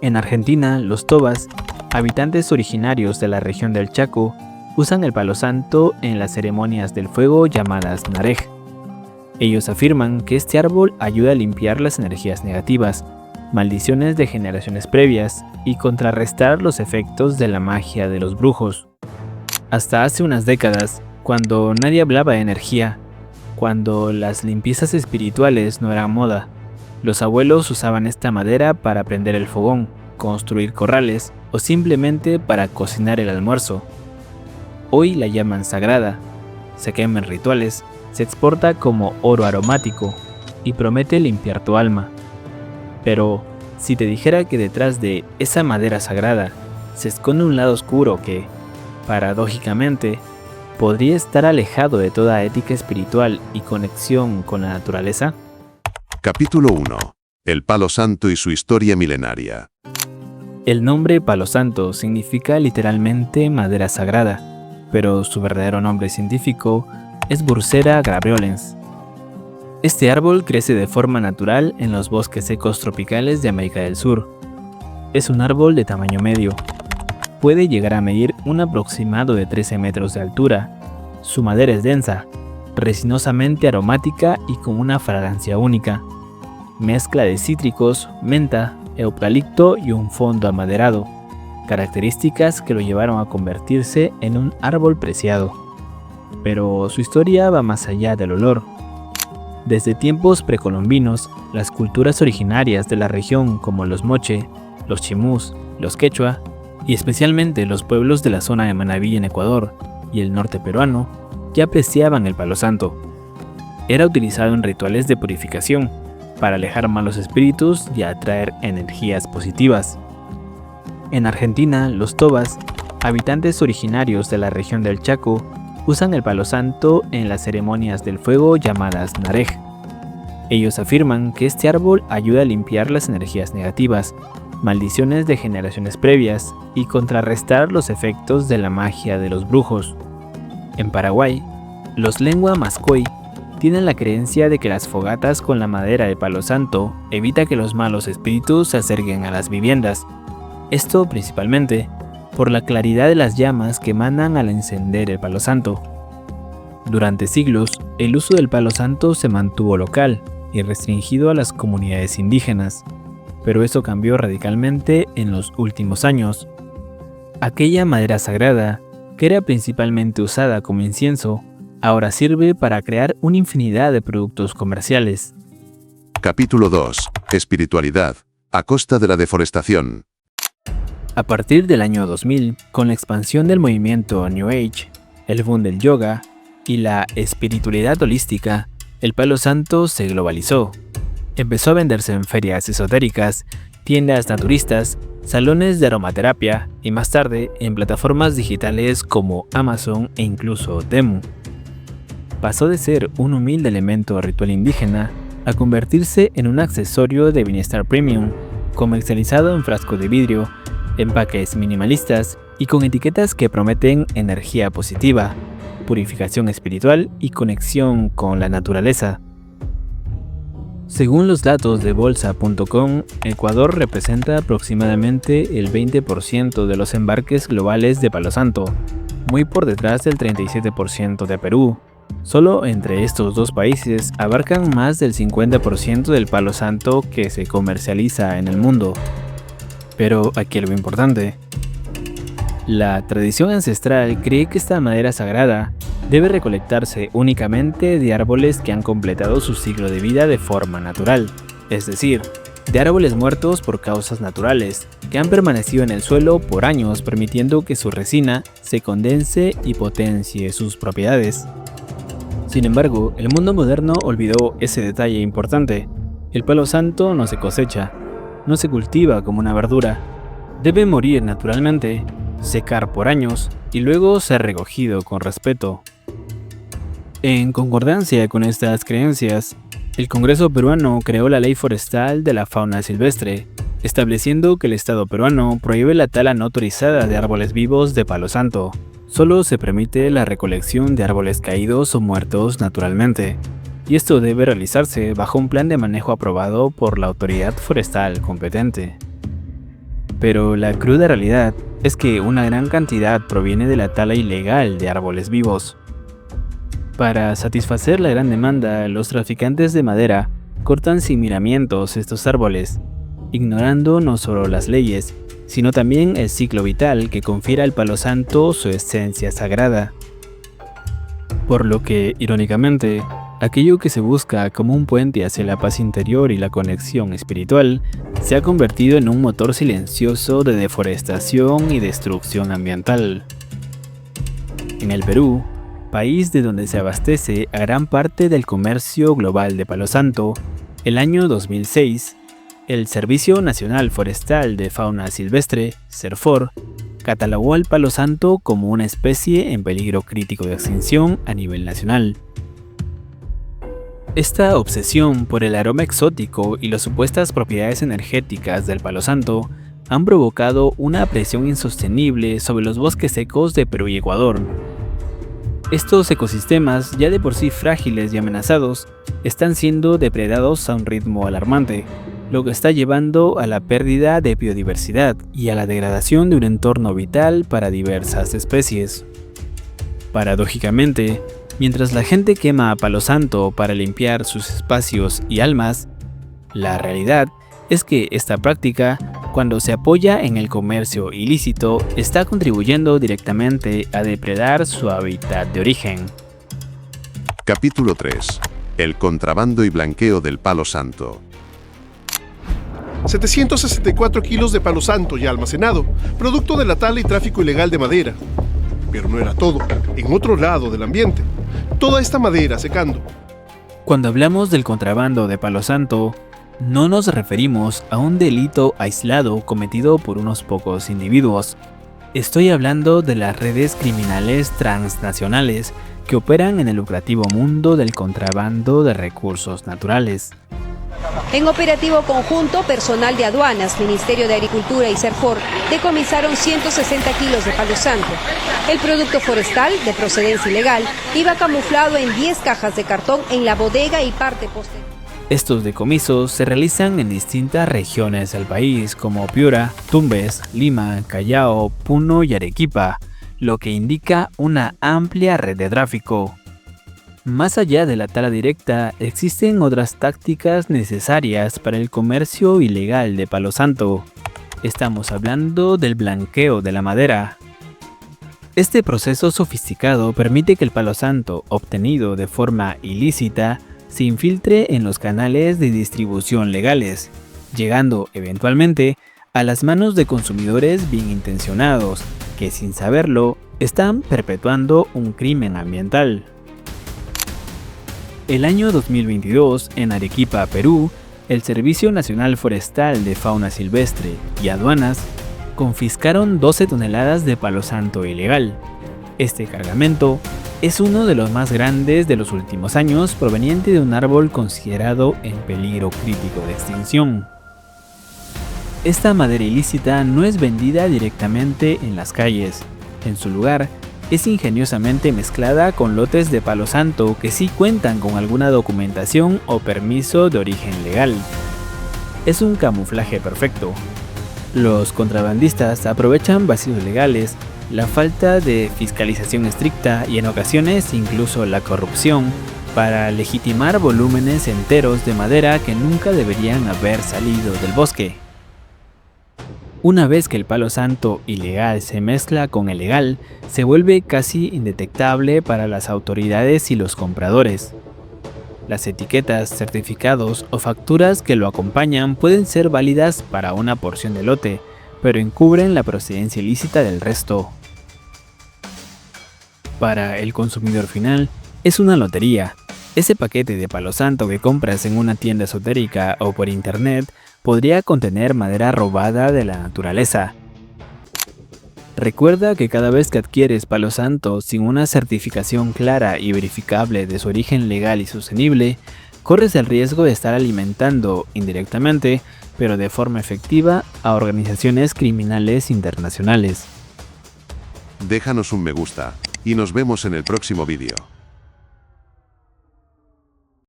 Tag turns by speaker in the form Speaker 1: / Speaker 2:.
Speaker 1: En Argentina, los tobas, habitantes originarios de la región del Chaco, usan el palo santo en las ceremonias del fuego llamadas narej. Ellos afirman que este árbol ayuda a limpiar las energías negativas, maldiciones de generaciones previas y contrarrestar los efectos de la magia de los brujos. Hasta hace unas décadas, cuando nadie hablaba de energía, cuando las limpiezas espirituales no eran moda, los abuelos usaban esta madera para prender el fogón, construir corrales o simplemente para cocinar el almuerzo. Hoy la llaman sagrada, se quema en rituales, se exporta como oro aromático y promete limpiar tu alma. Pero si te dijera que detrás de esa madera sagrada se esconde un lado oscuro que, paradójicamente, podría estar alejado de toda ética espiritual y conexión con la naturaleza.
Speaker 2: Capítulo 1. El palo santo y su historia milenaria.
Speaker 1: El nombre palo santo significa literalmente madera sagrada, pero su verdadero nombre científico es Bursera graveolens. Este árbol crece de forma natural en los bosques secos tropicales de América del Sur. Es un árbol de tamaño medio. Puede llegar a medir un aproximado de 13 metros de altura. Su madera es densa, resinosamente aromática y con una fragancia única. Mezcla de cítricos, menta, eucalipto y un fondo amaderado, características que lo llevaron a convertirse en un árbol preciado. Pero su historia va más allá del olor. Desde tiempos precolombinos, las culturas originarias de la región como los moche, los chimús, los quechua y especialmente los pueblos de la zona de Manabí en Ecuador y el norte peruano ya apreciaban el palo santo. Era utilizado en rituales de purificación para alejar malos espíritus y atraer energías positivas. En Argentina, los tobas, habitantes originarios de la región del Chaco, usan el palo santo en las ceremonias del fuego llamadas narej. Ellos afirman que este árbol ayuda a limpiar las energías negativas, maldiciones de generaciones previas y contrarrestar los efectos de la magia de los brujos. En Paraguay, los lengua mascoy tienen la creencia de que las fogatas con la madera de palo santo evita que los malos espíritus se acerquen a las viviendas. Esto principalmente por la claridad de las llamas que emanan al encender el palo santo. Durante siglos, el uso del palo santo se mantuvo local y restringido a las comunidades indígenas, pero eso cambió radicalmente en los últimos años. Aquella madera sagrada, que era principalmente usada como incienso, ahora sirve para crear una infinidad de productos comerciales.
Speaker 2: Capítulo 2. Espiritualidad, a costa de la deforestación.
Speaker 1: A partir del año 2000, con la expansión del movimiento New Age, el boom del yoga y la espiritualidad holística, el palo santo se globalizó. Empezó a venderse en ferias esotéricas, tiendas naturistas, salones de aromaterapia y más tarde en plataformas digitales como Amazon e incluso Temu. Pasó de ser un humilde elemento ritual indígena a convertirse en un accesorio de bienestar premium, comercializado en frascos de vidrio, empaques minimalistas y con etiquetas que prometen energía positiva, purificación espiritual y conexión con la naturaleza. Según los datos de bolsa.com, Ecuador representa aproximadamente el 20% de los embarques globales de palo santo, muy por detrás del 37% de Perú. Solo entre estos dos países abarcan más del 50% del palo santo que se comercializa en el mundo. Pero aquí algo importante. La tradición ancestral cree que esta madera sagrada debe recolectarse únicamente de árboles que han completado su ciclo de vida de forma natural, es decir, de árboles muertos por causas naturales, que han permanecido en el suelo por años permitiendo que su resina se condense y potencie sus propiedades. Sin embargo, el mundo moderno olvidó ese detalle importante. El palo santo no se cosecha, no se cultiva como una verdura. Debe morir naturalmente, secar por años y luego ser recogido con respeto. En concordancia con estas creencias, el Congreso peruano creó la Ley Forestal de la Fauna Silvestre, estableciendo que el Estado peruano prohíbe la tala no autorizada de árboles vivos de palo santo. Solo se permite la recolección de árboles caídos o muertos naturalmente, y esto debe realizarse bajo un plan de manejo aprobado por la autoridad forestal competente. Pero la cruda realidad es que una gran cantidad proviene de la tala ilegal de árboles vivos. Para satisfacer la gran demanda, los traficantes de madera cortan sin miramientos estos árboles, ignorando no solo las leyes, sino también el ciclo vital que confiere al palo santo su esencia sagrada. Por lo que, irónicamente, aquello que se busca como un puente hacia la paz interior y la conexión espiritual se ha convertido en un motor silencioso de deforestación y destrucción ambiental. En el Perú, país de donde se abastece a gran parte del comercio global de palo santo, el año 2006, el Servicio Nacional Forestal de Fauna Silvestre, SERFOR, catalogó al palo santo como una especie en peligro crítico de extinción a nivel nacional. Esta obsesión por el aroma exótico y las supuestas propiedades energéticas del palo santo han provocado una presión insostenible sobre los bosques secos de Perú y Ecuador. Estos ecosistemas, ya de por sí frágiles y amenazados, están siendo depredados a un ritmo alarmante, lo que está llevando a la pérdida de biodiversidad y a la degradación de un entorno vital para diversas especies. Paradójicamente, mientras la gente quema a palo santo para limpiar sus espacios y almas, la realidad es que esta práctica, cuando se apoya en el comercio ilícito, está contribuyendo directamente a depredar su hábitat de origen.
Speaker 2: Capítulo 3. El contrabando y blanqueo del palo santo.
Speaker 3: 764 kilos de palo santo ya almacenado, producto de la tala y tráfico ilegal de madera. Pero no era todo, en otro lado del ambiente. Toda esta madera secando.
Speaker 1: Cuando hablamos del contrabando de palo santo, no nos referimos a un delito aislado cometido por unos pocos individuos. Estoy hablando de las redes criminales transnacionales que operan en el lucrativo mundo del contrabando de recursos naturales.
Speaker 4: En operativo conjunto, personal de aduanas, Ministerio de Agricultura y SERFOR decomisaron 160 kilos de palo santo. El producto forestal, de procedencia ilegal, iba camuflado en 10 cajas de cartón en la bodega y parte posterior.
Speaker 1: Estos decomisos se realizan en distintas regiones del país como Piura, Tumbes, Lima, Callao, Puno y Arequipa, lo que indica una amplia red de tráfico. Más allá de la tala directa, existen otras tácticas necesarias para el comercio ilegal de palo santo. Estamos hablando del blanqueo de la madera. Este proceso sofisticado permite que el palo santo, obtenido de forma ilícita, se infiltre en los canales de distribución legales, llegando eventualmente a las manos de consumidores bien intencionados, que sin saberlo, están perpetuando un crimen ambiental. El año 2022, en Arequipa, Perú, el Servicio Nacional Forestal de Fauna Silvestre y Aduanas confiscaron 12 toneladas de palo santo ilegal. Este cargamento es uno de los más grandes de los últimos años, proveniente de un árbol considerado en peligro crítico de extinción. Esta madera ilícita no es vendida directamente en las calles. En su lugar, es ingeniosamente mezclada con lotes de palo santo que sí cuentan con alguna documentación o permiso de origen legal. Es un camuflaje perfecto. Los contrabandistas aprovechan vacíos legales, la falta de fiscalización estricta y en ocasiones incluso la corrupción para legitimar volúmenes enteros de madera que nunca deberían haber salido del bosque. Una vez que el palo santo ilegal se mezcla con el legal, se vuelve casi indetectable para las autoridades y los compradores. Las etiquetas, certificados o facturas que lo acompañan pueden ser válidas para una porción de lote, pero encubren la procedencia ilícita del resto. Para el consumidor final, es una lotería. Ese paquete de palo santo que compras en una tienda esotérica o por internet podría contener madera robada de la naturaleza. Recuerda que cada vez que adquieres palo santo sin una certificación clara y verificable de su origen legal y sostenible, corres el riesgo de estar alimentando indirectamente, pero de forma efectiva, a organizaciones criminales internacionales.
Speaker 2: Déjanos un me gusta y nos vemos en el próximo vídeo.